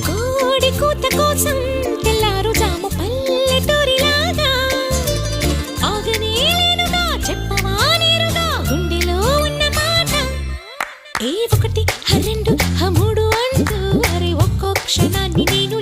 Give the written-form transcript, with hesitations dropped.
కోడి కూత కోసం తెల్లారు జాము పల్లెటూరిలాగా ఆగనే లేనుగా చెప్పవా నేరుగా గుండెలో ఉన్న మాట ఏ ఒకటి రెండు మూడు అంటూ అరే ఒక్కో క్షణాన్ని నేను